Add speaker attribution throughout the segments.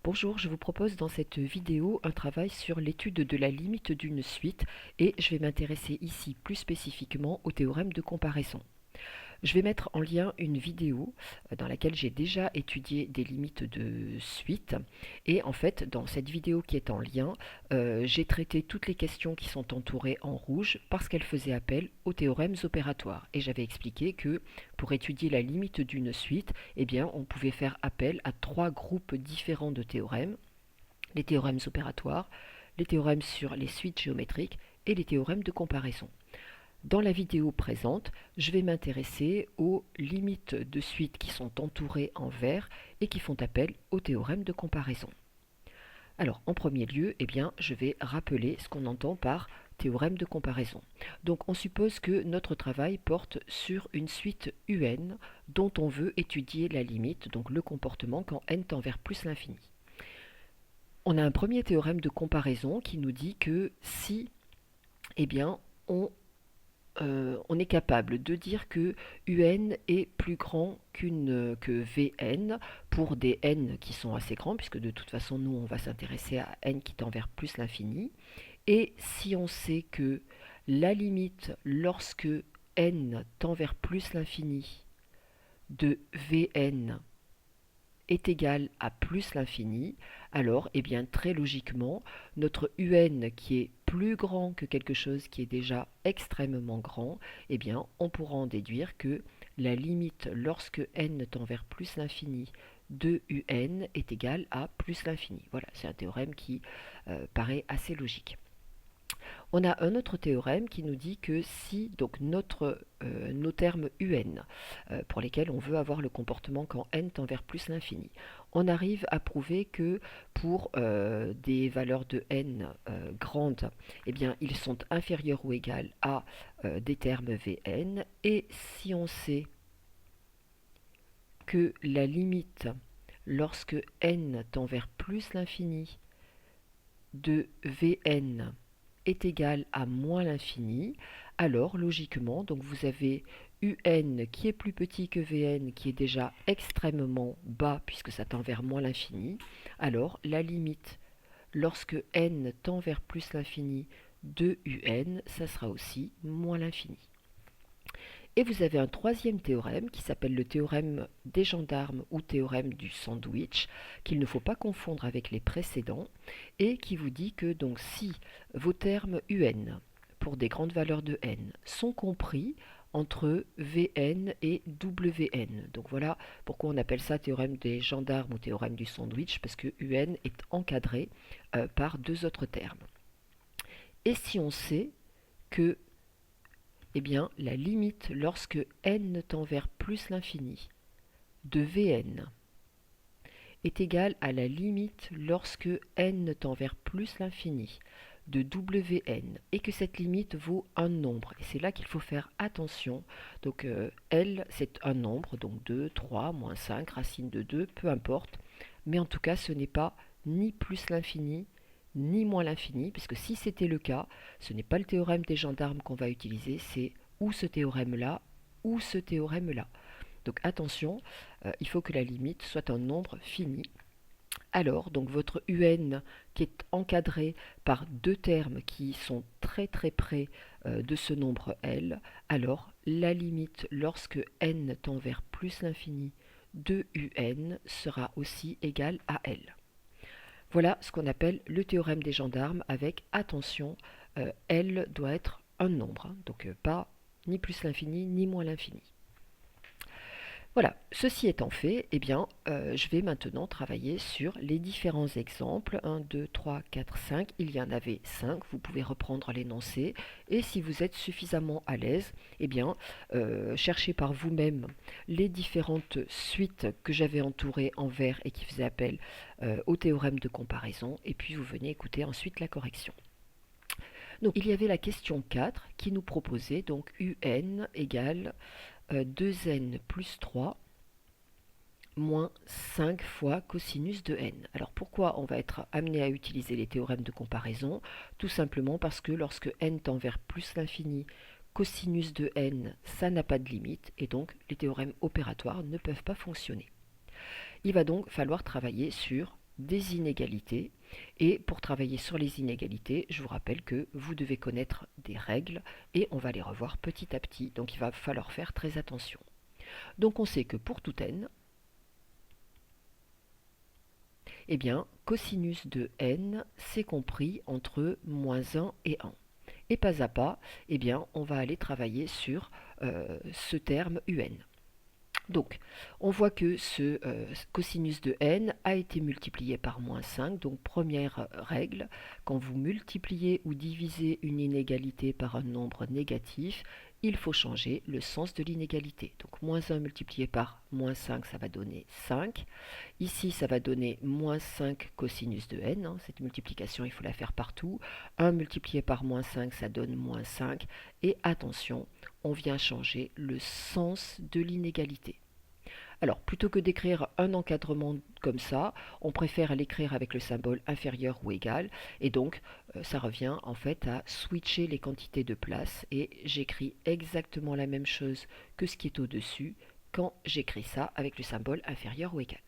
Speaker 1: Bonjour, je vous propose dans cette vidéo un travail sur l'étude de la limite d'une suite et je vais m'intéresser ici plus spécifiquement au théorème de comparaison. Je vais mettre en lien une vidéo dans laquelle j'ai déjà étudié des limites de suite et en fait dans cette vidéo qui est en lien, j'ai traité toutes les questions qui sont entourées en rouge parce qu'elles faisaient appel aux théorèmes opératoires et j'avais expliqué que pour étudier la limite d'une suite, eh bien, on pouvait faire appel à trois groupes différents de théorèmes: les théorèmes opératoires, les théorèmes sur les suites géométriques et les théorèmes de comparaison. Dans la vidéo présente, je vais m'intéresser aux limites de suite qui sont entourées en vert et qui font appel au théorème de comparaison. Alors, en premier lieu, eh bien, je vais rappeler ce qu'on entend par théorème de comparaison. Donc, on suppose que notre travail porte sur une suite UN dont on veut étudier la limite, donc le comportement quand n tend vers plus l'infini. On a un premier théorème de comparaison qui nous dit que si, eh bien, on est capable de dire que UN est plus grand que Vn pour des n qui sont assez grands, puisque de toute façon, nous, on va s'intéresser à n qui tend vers plus l'infini. Et si on sait que la limite lorsque n tend vers plus l'infini de Vn est égale à plus l'infini, alors, eh bien, très logiquement, notre UN qui est plus grand que quelque chose qui est déjà extrêmement grand, eh bien, on pourra en déduire que la limite lorsque n tend vers plus l'infini de UN est égale à plus l'infini. Voilà, c'est un théorème qui paraît assez logique. On a un autre théorème qui nous dit que si donc nos termes UN pour lesquels on veut avoir le comportement quand n tend vers plus l'infini, on arrive à prouver que pour des valeurs de n grandes, eh bien, ils sont inférieurs ou égaux à des termes Vn, et si on sait que la limite lorsque n tend vers plus l'infini de Vn est égal à moins l'infini, alors logiquement, donc vous avez UN qui est plus petit que Vn, qui est déjà extrêmement bas puisque ça tend vers moins l'infini, alors la limite lorsque n tend vers plus l'infini de UN, ça sera aussi moins l'infini. Et vous avez un troisième théorème qui s'appelle le théorème des gendarmes ou théorème du sandwich, qu'il ne faut pas confondre avec les précédents, et qui vous dit que donc si vos termes UN pour des grandes valeurs de n sont compris entre Vn et Wn. Donc voilà pourquoi on appelle ça théorème des gendarmes ou théorème du sandwich, parce que Un est encadré par deux autres termes. Et si on sait que eh bien, la limite lorsque n tend vers plus l'infini de Vn est égale à la limite lorsque n tend vers plus l'infini de Wn, et que cette limite vaut un nombre. Et c'est là qu'il faut faire attention. Donc L, c'est un nombre, donc 2, 3, moins 5, racine de 2, peu importe. Mais en tout cas, ce n'est pas ni plus l'infini, ni moins l'infini, puisque si c'était le cas, ce n'est pas le théorème des gendarmes qu'on va utiliser, c'est ou ce théorème-là, ou ce théorème-là. Donc attention, il faut que la limite soit un nombre fini. Alors, donc votre UN qui est encadré par deux termes qui sont très très près de ce nombre L, alors la limite lorsque n tend vers plus l'infini de UN sera aussi égale à L. Voilà ce qu'on appelle le théorème des gendarmes avec, attention, L doit être un nombre, hein, donc pas ni plus l'infini ni moins l'infini. Voilà, ceci étant fait, eh bien, je vais maintenant travailler sur les différents exemples. 1, 2, 3, 4, 5. Il y en avait 5. Vous pouvez reprendre l'énoncé. Et si vous êtes suffisamment à l'aise, eh bien, cherchez par vous-même les différentes suites que j'avais entourées en vert et qui faisaient appel au théorème de comparaison. Et puis, vous venez écouter ensuite la correction. Donc, il y avait la question 4 qui nous proposait donc UN égale 2n plus 3 moins 5 fois cosinus de n. Alors pourquoi on va être amené à utiliser les théorèmes de comparaison? Tout simplement parce que lorsque n tend vers plus l'infini, cosinus de n, ça n'a pas de limite, et donc les théorèmes opératoires ne peuvent pas fonctionner. Il va donc falloir travailler sur des inégalités. Et pour travailler sur les inégalités, je vous rappelle que vous devez connaître des règles et on va les revoir petit à petit. Donc il va falloir faire très attention. Donc on sait que pour tout n, eh bien, cosinus de n, c'est compris entre moins 1 et 1. Et pas à pas, eh bien, on va aller travailler sur ce terme un. Donc, on voit que ce cosinus de n a été multiplié par moins 5. Donc, première règle, quand vous multipliez ou divisez une inégalité par un nombre négatif, il faut changer le sens de l'inégalité. Donc, moins 1 multiplié par moins 5, ça va donner 5. Ici, ça va donner moins 5 cosinus de n. Cette multiplication, il faut la faire partout. 1 multiplié par moins 5, ça donne moins 5. Et attention, on vient changer le sens de l'inégalité. Alors, plutôt que d'écrire un encadrement comme ça, on préfère l'écrire avec le symbole inférieur ou égal. Et donc, ça revient en fait à switcher les quantités de place. Et j'écris exactement la même chose que ce qui est au-dessus quand j'écris ça avec le symbole inférieur ou égal.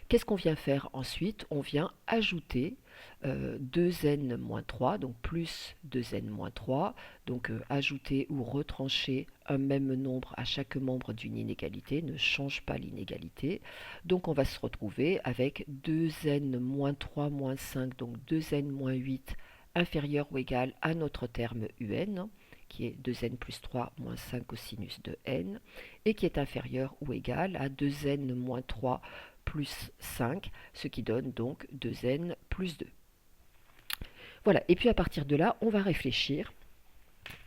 Speaker 1: Qu'est-ce qu'on vient faire ensuite? On vient ajouter 2n-3, donc plus 2n-3, donc ajouter ou retrancher un même nombre à chaque membre d'une inégalité ne change pas l'inégalité. Donc on va se retrouver avec 2n-3-5, donc 2n-8 inférieur ou égal à notre terme un, qui est 2n plus 3 moins 5 cosinus de n, et qui est inférieur ou égal à 2n moins 3 plus 5, ce qui donne donc 2n plus 2. Voilà, et puis à partir de là, on va réfléchir.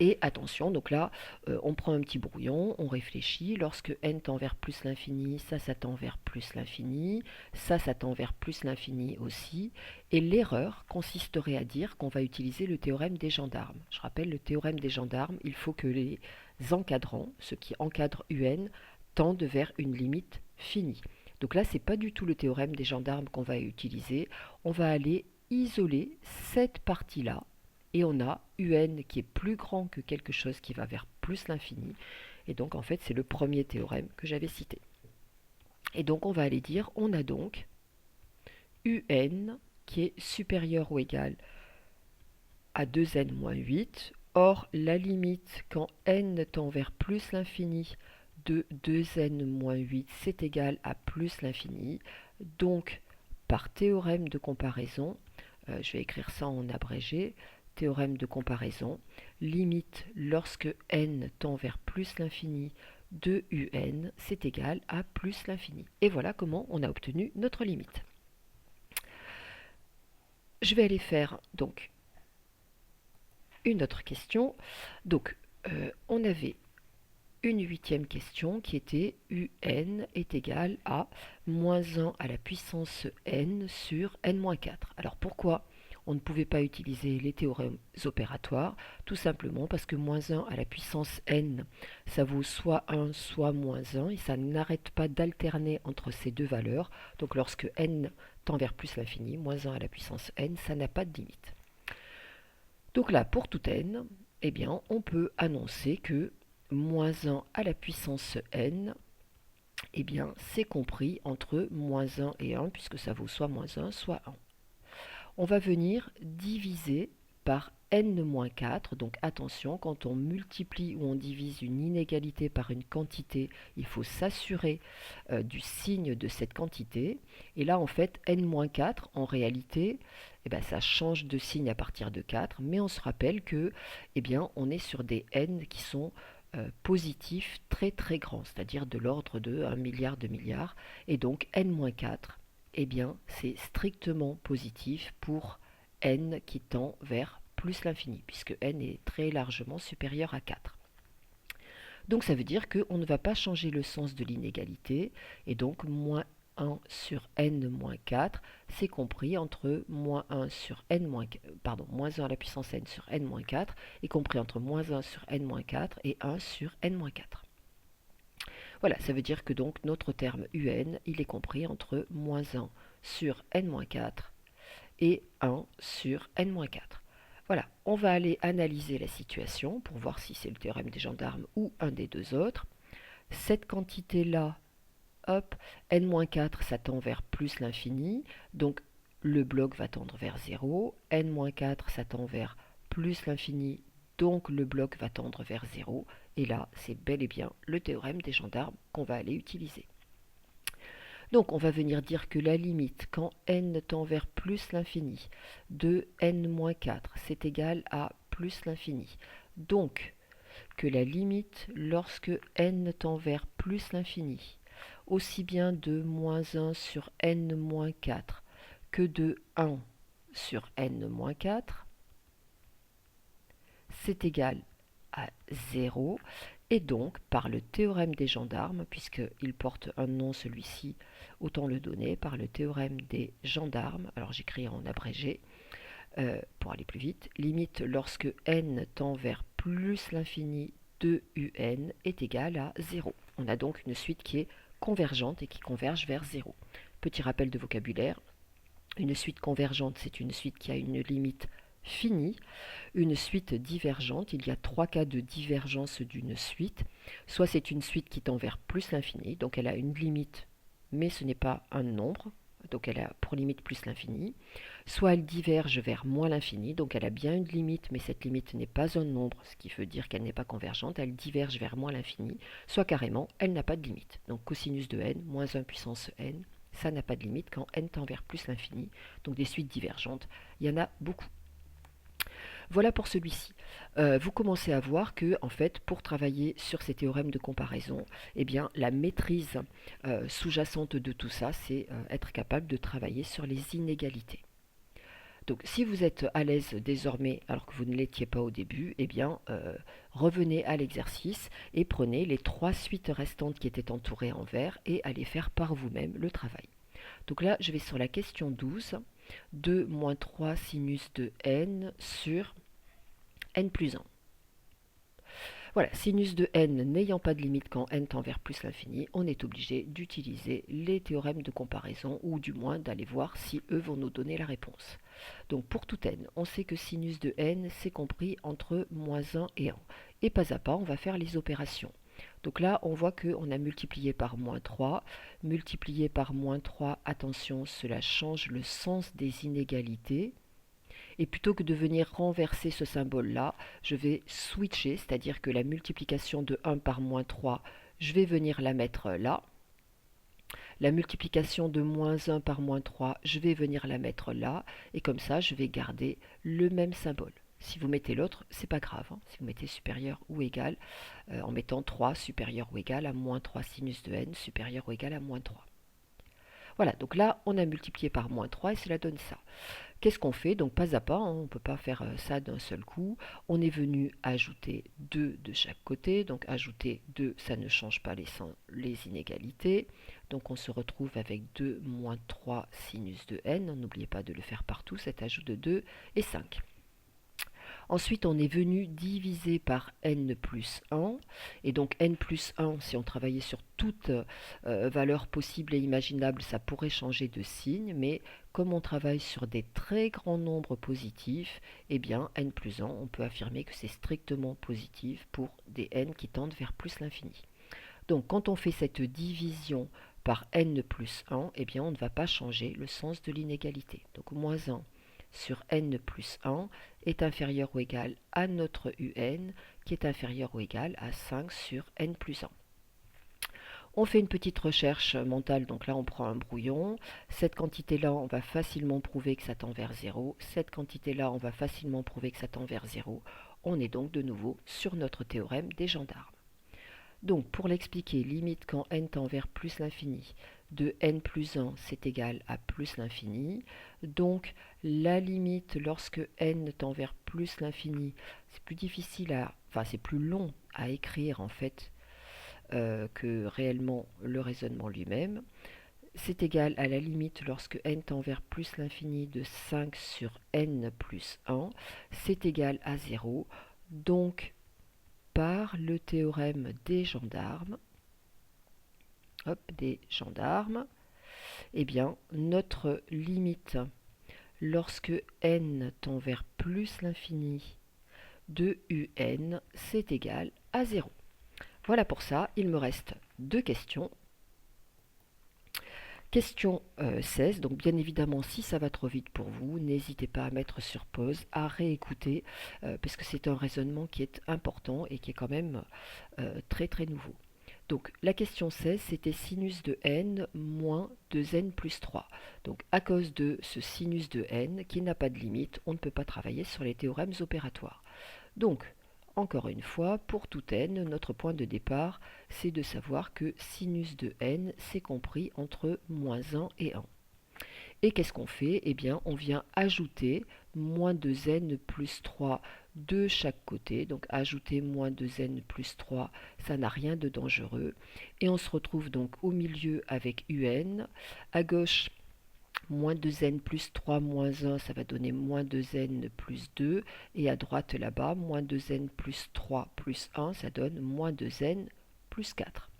Speaker 1: Et attention, donc là, on prend un petit brouillon, on réfléchit. Lorsque n tend vers plus l'infini, ça tend vers plus l'infini. Ça tend vers plus l'infini aussi. Et l'erreur consisterait à dire qu'on va utiliser le théorème des gendarmes. Je rappelle, le théorème des gendarmes, il faut que les encadrants, ceux qui encadrent un, tendent vers une limite finie. Donc là, ce n'est pas du tout le théorème des gendarmes qu'on va utiliser. On va aller isoler cette partie-là. Et on a un qui est plus grand que quelque chose qui va vers plus l'infini. Et donc, en fait, c'est le premier théorème que j'avais cité. Et donc, on va aller dire, on a donc un qui est supérieur ou égal à 2n moins 8. Or, la limite, quand n tend vers plus l'infini, de 2n moins 8, c'est égal à plus l'infini. Donc, par théorème de comparaison, je vais écrire ça en abrégé, théorème de comparaison, limite lorsque n tend vers plus l'infini de un, c'est égal à plus l'infini. Et voilà comment on a obtenu notre limite. Je vais aller faire donc une autre question. Donc, on avait une huitième question qui était un est égal à moins 1 à la puissance n sur n-4. Alors pourquoi on ne pouvait pas utiliser les théorèmes opératoires? Tout simplement parce que moins 1 à la puissance n, ça vaut soit 1 soit moins 1 et ça n'arrête pas d'alterner entre ces deux valeurs. Donc lorsque n tend vers plus l'infini, moins 1 à la puissance n, ça n'a pas de limite. Donc là, pour tout n, eh bien, on peut annoncer que moins 1 à la puissance n, eh bien, c'est compris entre moins 1 et 1, puisque ça vaut soit moins 1, soit 1. On va venir diviser par n-4, donc attention, quand on multiplie ou on divise une inégalité par une quantité, il faut s'assurer du signe de cette quantité. Et là, en fait, n-4, en réalité, eh bien, ça change de signe à partir de 4, mais on se rappelle que, eh bien, on est sur des n qui sont positifs très très grands, c'est-à-dire de l'ordre de 1 milliard de milliards, et donc n-4, eh bien, c'est strictement positif pour n qui tend vers plus l'infini, puisque n est très largement supérieur à 4. Donc ça veut dire qu'on ne va pas changer le sens de l'inégalité, et donc moins 1 sur n moins 4, c'est compris entre moins 1 sur n moins, moins 1 à la puissance n sur n moins 4, est compris entre moins 1 sur n moins 4 et 1 sur n moins 4. Voilà, ça veut dire que donc notre terme un, il est compris entre moins 1 sur n-4 et 1 sur n-4. Voilà, on va aller analyser la situation pour voir si c'est le théorème des gendarmes ou un des deux autres. Cette quantité-là, hop, n-4 ça tend vers plus l'infini, donc le bloc va tendre vers 0, n-4 ça tend vers plus l'infini, donc le bloc va tendre vers 0, et là c'est bel et bien le théorème des gendarmes qu'on va aller utiliser. Donc on va venir dire que la limite quand n tend vers plus l'infini de n-4 c'est égal à plus l'infini. Donc que la limite lorsque n tend vers plus l'infini, aussi bien de moins 1 sur n-4 que de 1 sur n-4, c'est égal à 0. Et donc, par le théorème des gendarmes, puisqu'il porte un nom celui-ci, autant le donner, par le théorème des gendarmes, alors j'écris en abrégé, pour aller plus vite, limite lorsque n tend vers plus l'infini de un est égal à 0. On a donc une suite qui est convergente et qui converge vers 0. Petit rappel de vocabulaire, une suite convergente, c'est une suite qui a une limite finie. Une suite divergente, il y a trois cas de divergence d'une suite. Soit c'est une suite qui tend vers plus l'infini, donc elle a une limite, mais ce n'est pas un nombre, donc elle a pour limite plus l'infini. Soit elle diverge vers moins l'infini, donc elle a bien une limite, mais cette limite n'est pas un nombre, ce qui veut dire qu'elle n'est pas convergente, elle diverge vers moins l'infini. Soit carrément, elle n'a pas de limite. Donc cosinus de n, moins 1 puissance n, ça n'a pas de limite quand n tend vers plus l'infini. Donc des suites divergentes, il y en a beaucoup. Voilà pour celui-ci. Vous commencez à voir que, en fait, pour travailler sur ces théorèmes de comparaison, eh bien, la maîtrise sous-jacente de tout ça, c'est être capable de travailler sur les inégalités. Donc, si vous êtes à l'aise désormais, alors que vous ne l'étiez pas au début, eh bien, revenez à l'exercice et prenez les trois suites restantes qui étaient entourées en vert et allez faire par vous-même le travail. Donc là, je vais sur la question 12. 2 moins 3 sinus de n sur n plus 1. Voilà, sinus de n n'ayant pas de limite quand n tend vers plus l'infini, on est obligé d'utiliser les théorèmes de comparaison, ou du moins d'aller voir si eux vont nous donner la réponse. Donc pour tout n, on sait que sinus de n, c'est compris entre moins 1 et 1. Et pas à pas, on va faire les opérations. Donc là, on voit qu'on a multiplié par moins 3. Multiplié par moins 3, attention, cela change le sens des inégalités. Et plutôt que de venir renverser ce symbole-là, je vais switcher, c'est-à-dire que la multiplication de 1 par moins 3, je vais venir la mettre là. La multiplication de moins 1 par moins 3, je vais venir la mettre là. Et comme ça, je vais garder le même symbole. Si vous mettez l'autre, c'est pas grave. Hein. Si vous mettez supérieur ou égal, en mettant 3 supérieur ou égal à moins 3 sinus de n supérieur ou égal à moins 3. Voilà, donc là, on a multiplié par moins 3 et cela donne ça. Qu'est-ce qu'on fait? Donc pas à pas, hein, on ne peut pas faire ça d'un seul coup. On est venu ajouter 2 de chaque côté. Donc ajouter 2, ça ne change pas les inégalités. Donc on se retrouve avec 2 moins 3 sinus de n. N'oubliez pas de le faire partout, cet ajout de 2 et 5. Ensuite, on est venu diviser par n plus 1. Et donc n plus 1, si on travaillait sur toute valeur possible et imaginable, ça pourrait changer de signe. Mais comme on travaille sur des très grands nombres positifs, eh bien n plus 1, on peut affirmer que c'est strictement positif pour des n qui tendent vers plus l'infini. Donc quand on fait cette division par n plus 1, eh bien on ne va pas changer le sens de l'inégalité. Donc moins 1 sur n plus 1 est inférieur ou égal à notre un qui est inférieur ou égal à 5 sur n plus 1. On fait une petite recherche mentale, donc là on prend un brouillon. Cette quantité-là, on va facilement prouver que ça tend vers 0. Cette quantité-là, on va facilement prouver que ça tend vers 0. On est donc de nouveau sur notre théorème des gendarmes. Donc pour l'expliquer, limite quand n tend vers plus l'infini de n plus 1, c'est égal à plus l'infini. Donc la limite lorsque n tend vers plus l'infini, c'est plus difficile à, enfin c'est plus long à écrire en fait que réellement le raisonnement lui-même. C'est égal à la limite lorsque n tend vers plus l'infini de 5 sur n plus 1, c'est égal à 0. Donc par le théorème des gendarmes, eh bien, notre limite lorsque n tend vers plus l'infini de un, c'est égal à 0. Voilà pour ça, il me reste deux questions. Question 16, donc bien évidemment si ça va trop vite pour vous, n'hésitez pas à mettre sur pause, à réécouter, parce que c'est un raisonnement qui est important et qui est quand même très très nouveau. Donc la question 16, c'était sinus de n moins 2n plus 3. Donc à cause de ce sinus de n qui n'a pas de limite, on ne peut pas travailler sur les théorèmes opératoires. Donc, encore une fois, pour tout n, notre point de départ, c'est de savoir que sinus de n, c'est compris entre moins 1 et 1. Et qu'est-ce qu'on fait? Eh bien, on vient ajouter moins 2n plus 3 de chaque côté. Donc, ajouter moins 2n plus 3, ça n'a rien de dangereux. Et on se retrouve donc au milieu avec un. À gauche, moins 2n plus 3 moins 1, ça va donner moins 2n plus 2. Et à droite là-bas, moins 2n plus 3 plus 1, ça donne moins 2n plus 4.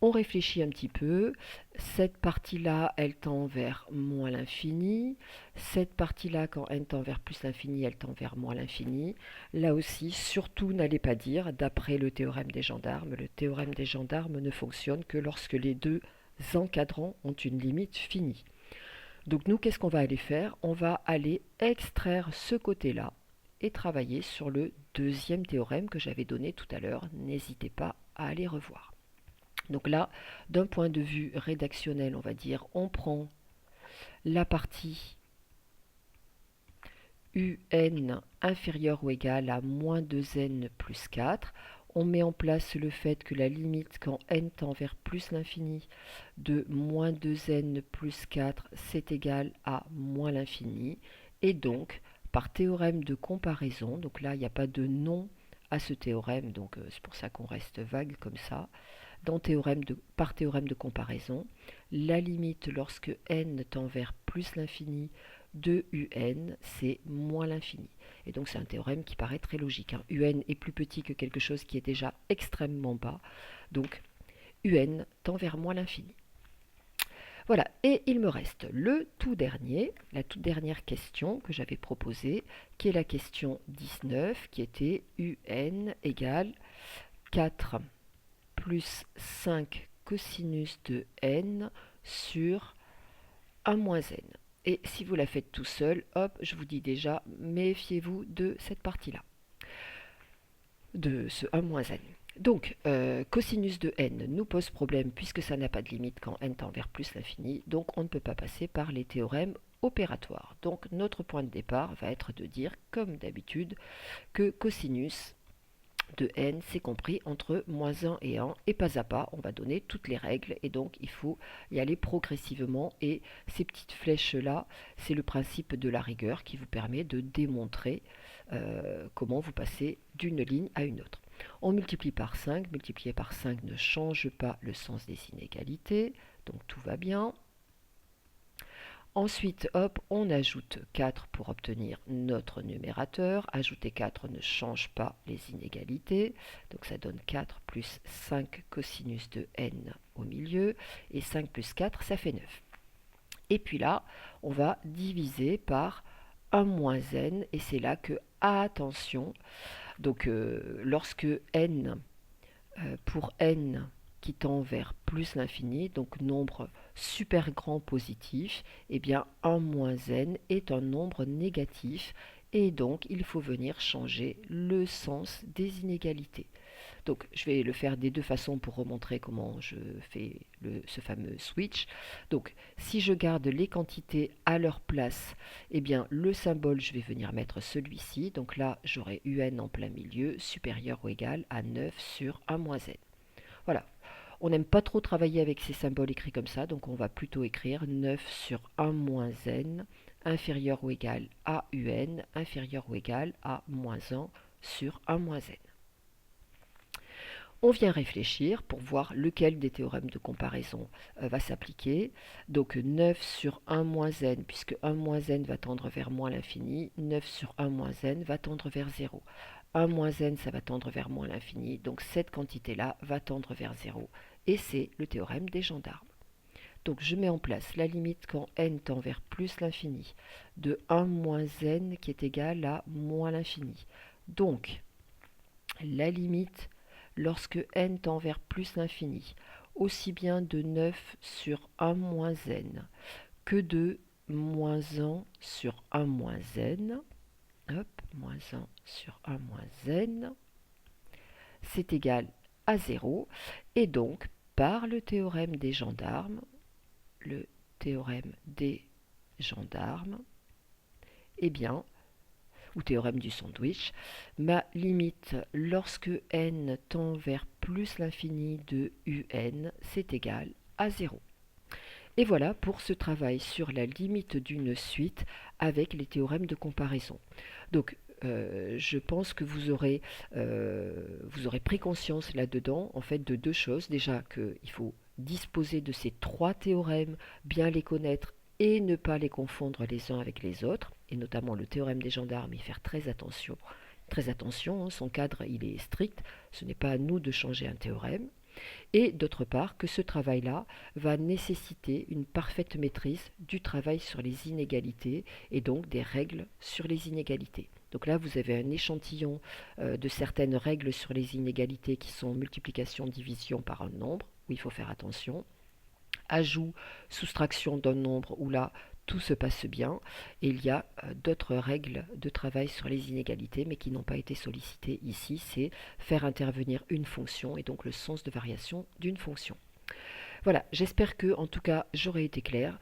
Speaker 1: On réfléchit un petit peu. Cette partie-là, elle tend vers moins l'infini. Cette partie-là, quand n tend vers plus l'infini, elle tend vers moins l'infini. Là aussi, surtout n'allez pas dire, d'après le théorème des gendarmes, le théorème des gendarmes ne fonctionne que lorsque les deux encadrants ont une limite finie. Donc nous, qu'est-ce qu'on va aller faire? On va aller extraire ce côté-là et travailler sur le deuxième théorème que j'avais donné tout à l'heure. N'hésitez pas à aller revoir. Donc là, d'un point de vue rédactionnel, on va dire, on prend la partie un inférieure ou égale à moins 2n plus 4. On met en place le fait que la limite quand n tend vers plus l'infini de moins 2n plus 4, c'est égal à moins l'infini. Et donc, par théorème de comparaison, donc là, il n'y a pas de nom à ce théorème, donc c'est pour ça qu'on reste vague comme ça. Par théorème de comparaison, la limite lorsque n tend vers plus l'infini de un, c'est moins l'infini. Et donc c'est un théorème qui paraît très logique. Un est plus petit que quelque chose qui est déjà extrêmement bas. Donc un tend vers moins l'infini. Voilà, et il me reste le tout dernier, la toute dernière question que j'avais proposée, qui est la question 19, qui était un égale 4 plus 5 cosinus de n sur 1 moins n. Et si vous la faites tout seul, hop, je vous dis déjà, méfiez-vous de cette partie-là, de ce 1 moins n. Donc, cosinus de n nous pose problème puisque ça n'a pas de limite quand n tend vers plus l'infini, donc on ne peut pas passer par les théorèmes opératoires. Donc notre point de départ va être de dire, comme d'habitude, que cosinus de n, c'est compris entre moins 1 et 1, et pas à pas, on va donner toutes les règles, et donc il faut y aller progressivement, et ces petites flèches-là, c'est le principe de la rigueur qui vous permet de démontrer comment vous passez d'une ligne à une autre. On multiplie par 5, multiplier par 5 ne change pas le sens des inégalités, donc tout va bien. Ensuite, hop, on ajoute 4 pour obtenir notre numérateur. Ajouter 4 ne change pas les inégalités. Donc ça donne 4 plus 5 cosinus de n au milieu. Et 5 plus 4, ça fait 9. Et puis là, on va diviser par 1 moins n. Et c'est là que, attention, donc lorsque n, pour n qui tend vers plus l'infini, donc nombre super grand positif, eh bien 1 moins n est un nombre négatif et donc il faut venir changer le sens des inégalités. Donc je vais le faire des deux façons pour remontrer comment je fais ce fameux switch. Donc si je garde les quantités à leur place, eh bien le symbole je vais venir mettre celui-ci. Donc là j'aurai un en plein milieu supérieur ou égal à 9 sur 1 moins n. Voilà. On n'aime pas trop travailler avec ces symboles écrits comme ça, donc on va plutôt écrire 9 sur 1 moins n inférieur ou égal à un inférieur ou égal à moins 1 sur 1 moins n. On vient réfléchir pour voir lequel des théorèmes de comparaison va s'appliquer. Donc 9 sur 1 moins n, puisque 1 moins n va tendre vers moins l'infini, 9 sur 1 moins n va tendre vers 0. 1 moins n, ça va tendre vers moins l'infini, donc cette quantité-là va tendre vers 0. Et c'est le théorème des gendarmes. Donc je mets en place la limite quand n tend vers plus l'infini de 1 moins n qui est égal à moins l'infini. Donc la limite lorsque n tend vers plus l'infini aussi bien de 9 sur 1 moins n que de moins 1 sur 1 moins n. Hop, moins 1 sur 1 moins n, c'est égal à 0. Et donc, par le théorème des gendarmes, eh bien, ou théorème du sandwich, ma limite lorsque n tend vers plus l'infini de un, c'est égal à 0. Et voilà pour ce travail sur la limite d'une suite avec les théorèmes de comparaison. Donc, je pense que vous aurez pris conscience là-dedans, en fait, de deux choses. Déjà, qu'il faut disposer de ces trois théorèmes, bien les connaître et ne pas les confondre les uns avec les autres, et notamment le théorème des gendarmes, y faire très attention. Très attention, hein, son cadre il est strict, ce n'est pas à nous de changer un théorème. Et d'autre part, que ce travail-là va nécessiter une parfaite maîtrise du travail sur les inégalités et donc des règles sur les inégalités. Donc là, vous avez un échantillon de certaines règles sur les inégalités qui sont multiplication, division par un nombre, où il faut faire attention. Ajout, soustraction d'un nombre, où là, tout se passe bien. Et il y a d'autres règles de travail sur les inégalités, mais qui n'ont pas été sollicitées ici. C'est faire intervenir une fonction et donc le sens de variation d'une fonction. Voilà, j'espère que, en tout cas, j'aurai été clair,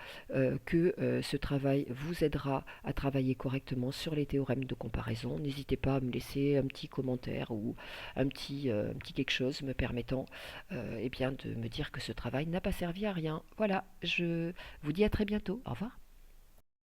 Speaker 1: que ce travail vous aidera à travailler correctement sur les théorèmes de comparaison. N'hésitez pas à me laisser un petit commentaire ou un petit quelque chose me permettant eh bien, de me dire que ce travail n'a pas servi à rien. Voilà, je vous dis à très bientôt. Au revoir.